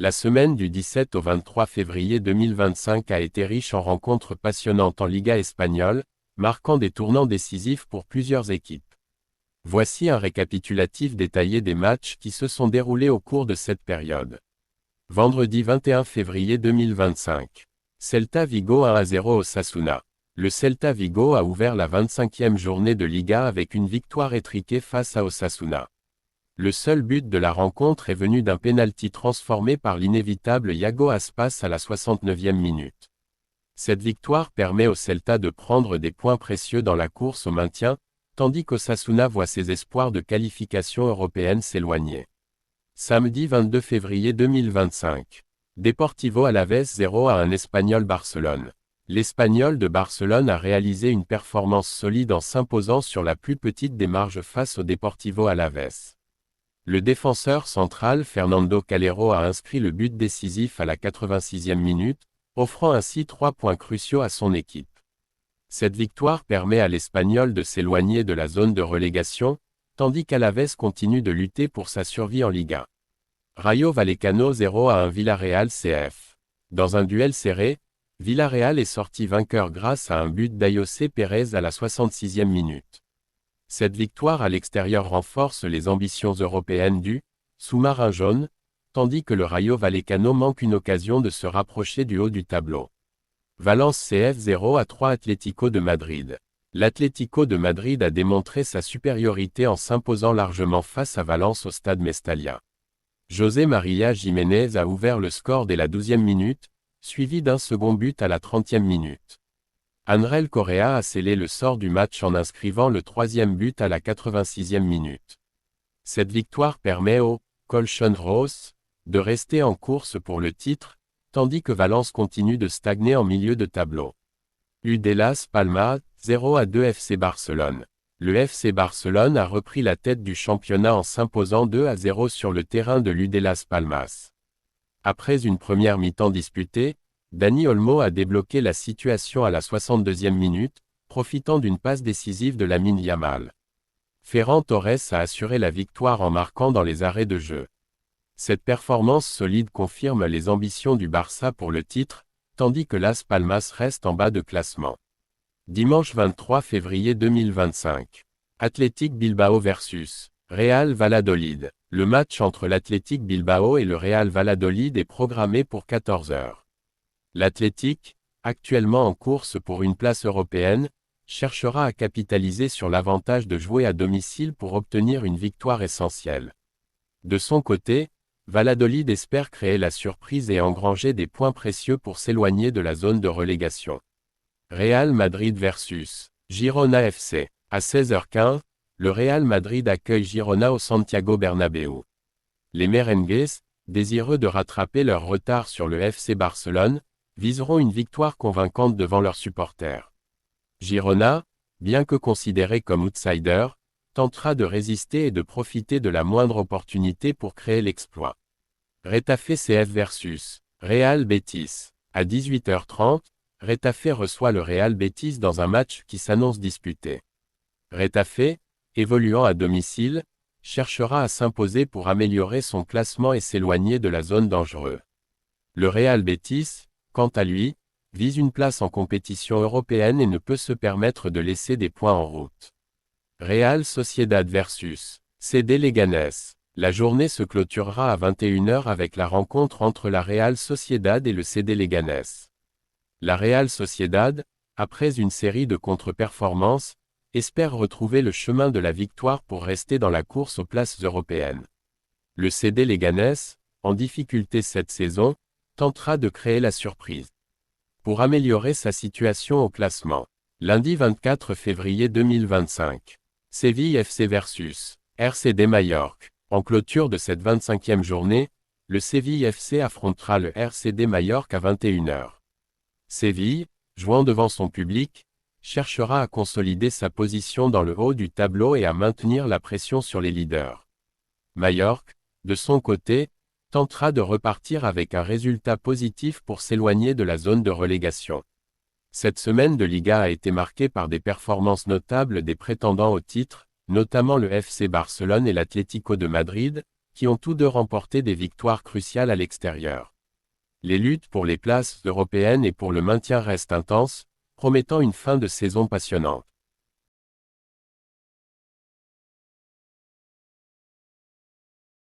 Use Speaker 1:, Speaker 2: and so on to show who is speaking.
Speaker 1: La semaine du 17 au 23 février 2025 a été riche en rencontres passionnantes en Liga espagnole, marquant des tournants décisifs pour plusieurs équipes. Voici un récapitulatif détaillé des matchs qui se sont déroulés au cours de cette période. Vendredi 21 février 2025. Celta Vigo 1-0 Osasuna. Le Celta Vigo a ouvert la 25e journée de Liga avec une victoire étriquée face à Osasuna. Le seul but de la rencontre est venu d'un pénalty transformé par l'inévitable Iago Aspas à la 69e minute. Cette victoire permet au Celta de prendre des points précieux dans la course au maintien, tandis qu'Osasuna voit ses espoirs de qualification européenne s'éloigner. Samedi 22 février 2025. Deportivo Alavés 0-1 Espanyol Barcelone. L'Espagnol de Barcelone a réalisé une performance solide en s'imposant sur la plus petite des marges face au Deportivo Alavés. Le défenseur central Fernando Calero a inscrit le but décisif à la 86e minute, offrant ainsi 3 points cruciaux à son équipe. Cette victoire permet à l'Espagnol de s'éloigner de la zone de relégation, tandis qu'Alavés continue de lutter pour sa survie en Liga. Rayo Vallecano 0-1 Villarreal CF. Dans un duel serré, Villarreal est sorti vainqueur grâce à un but d'Ayoce Pérez à la 66e minute. Cette victoire à l'extérieur renforce les ambitions européennes du sous-marin jaune, tandis que le Rayo Vallecano manque une occasion de se rapprocher du haut du tableau. Valence CF 0-3 Atlético de Madrid. L'Atlético de Madrid a démontré sa supériorité en s'imposant largement face à Valence au stade Mestalla. José María Jiménez a ouvert le score dès la 12e minute, suivi d'un second but à la 30e minute. Anrel Correa a scellé le sort du match en inscrivant le 3e but à la 86e minute. Cette victoire permet aux Colchoneros de rester en course pour le titre, tandis que Valence continue de stagner en milieu de tableau. Las Palmas 0-2 FC Barcelone. Le FC Barcelone a repris la tête du championnat en s'imposant 2-0 sur le terrain de Las Palmas. Après une première mi-temps disputée, Dani Olmo a débloqué la situation à la 62e minute, profitant d'une passe décisive de Lamine Yamal. Ferran Torres a assuré la victoire en marquant dans les arrêts de jeu. Cette performance solide confirme les ambitions du Barça pour le titre, tandis que Las Palmas reste en bas de classement. Dimanche 23 février 2025. Athletic Bilbao vs Real Valladolid. Le match entre l'Athletic Bilbao et le Real Valladolid est programmé pour 14 h. L'Athletic, actuellement en course pour une place européenne, cherchera à capitaliser sur l'avantage de jouer à domicile pour obtenir une victoire essentielle. De son côté, Valladolid espère créer la surprise et engranger des points précieux pour s'éloigner de la zone de relégation. Real Madrid vs Girona FC. À 16h15, le Real Madrid accueille Girona au Santiago Bernabéu. Les merengues, désireux de rattraper leur retard sur le FC Barcelone, viseront une victoire convaincante devant leurs supporters. Girona, bien que considéré comme outsider, tentera de résister et de profiter de la moindre opportunité pour créer l'exploit. Retafe CF vs Real Betis. À 18h30, Retafe reçoit le Real Betis dans un match qui s'annonce disputé. Retafe, évoluant à domicile, cherchera à s'imposer pour améliorer son classement et s'éloigner de la zone dangereuse. Le Real Betis, quant à lui, vise une place en compétition européenne et ne peut se permettre de laisser des points en route. Real Sociedad vs CD Leganés. La journée se clôturera à 21 h avec la rencontre entre la Real Sociedad et le CD Leganés. La Real Sociedad, après une série de contre-performances, espère retrouver le chemin de la victoire pour rester dans la course aux places européennes. Le CD Leganés, en difficulté cette saison, tentera de créer la surprise. Pour améliorer sa situation au classement. Lundi 24 février 2025. Séville FC vs RCD Majorque. En clôture de cette 25e journée, le Séville FC affrontera le RCD Majorque à 21 h. Séville, jouant devant son public, cherchera à consolider sa position dans le haut du tableau et à maintenir la pression sur les leaders. Majorque, de son côté, tentera de repartir avec un résultat positif pour s'éloigner de la zone de relégation. Cette semaine de Liga a été marquée par des performances notables des prétendants au titre, notamment le FC Barcelone et l'Atlético de Madrid, qui ont tous deux remporté des victoires cruciales à l'extérieur. Les luttes pour les places européennes et pour le maintien restent intenses, promettant une fin de saison passionnante.